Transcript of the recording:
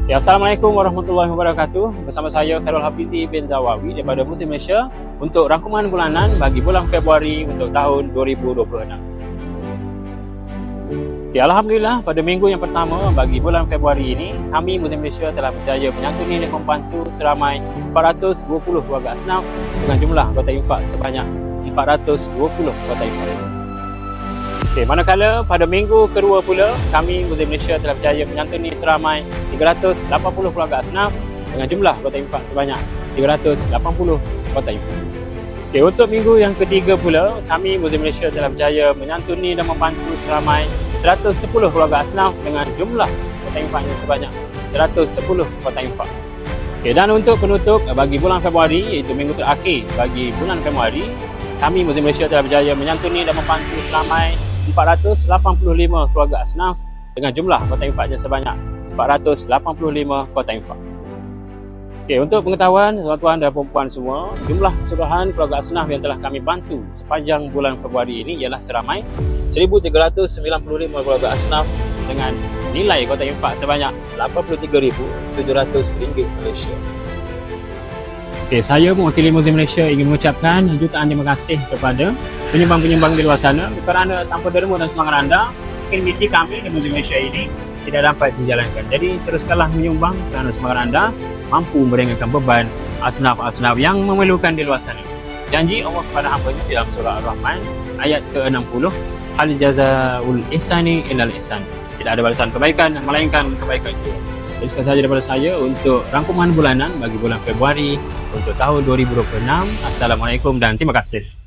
Ya, Assalamualaikum warahmatullahi wabarakatuh. Bersama saya Khairul Hafizi bin Zawawi daripada Muslim Malaysia untuk rangkuman bulanan bagi bulan Februari untuk tahun 2026. Okay, Alhamdulillah, pada minggu yang pertama bagi bulan Februari ini, kami Muslim Malaysia telah berjaya menyantuni dan membantu seramai 420 keluarga asnaf dengan jumlah anggota infak sebanyak 420 anggota infak. Okay, manakala pada minggu kedua pula, kami Muslim Malaysia telah berjaya menyantuni seramai 380 keluarga asnaf dengan jumlah anggota infak sebanyak 380 anggota infak. Okay, untuk minggu yang ketiga pula, kami Muslim Malaysia telah berjaya menyantuni dan membantu seramai 110 keluarga asnaf dengan jumlah anggota infaknya sebanyak 110 anggota infak. Okay, dan untuk penutup bagi bulan Februari, iaitu minggu terakhir bagi bulan Februari, kami Muslim Malaysia telah berjaya menyantuni dan membantu seramai 485 keluarga asnaf dengan jumlah anggota infaknya sebanyak 485 anggota infak. Okey, untuk pengetahuan tuan-tuan dan puan-puan semua, jumlah keseluruhan keluarga asnaf yang telah kami bantu sepanjang bulan Februari ini ialah seramai 1,395 keluarga asnaf dengan nilai anggota infak sebanyak RM83,700 Malaysia. Okay, saya mewakili Muslim Malaysia ingin mengucapkan jutaan terima kasih kepada penyumbang-penyumbang di luar sana kerana tanpa derma dan semangat anda, mungkin misi kami di Muslim Malaysia ini tidak dapat dijalankan. Jadi teruskanlah menyumbang kerana semangat anda mampu meringankan beban asnaf-asnaf yang memerlukan di luar sana. Janji Allah kepada hamba-Nya dalam surah Ar-Rahman ayat ke-60, hal jazaul ihsani illal ihsan. Tidak ada balasan kebaikan melainkan kebaikan itu. Jadi sekian sahaja daripada saya untuk rangkuman bulanan bagi bulan Februari untuk tahun 2026. Assalamualaikum dan terima kasih.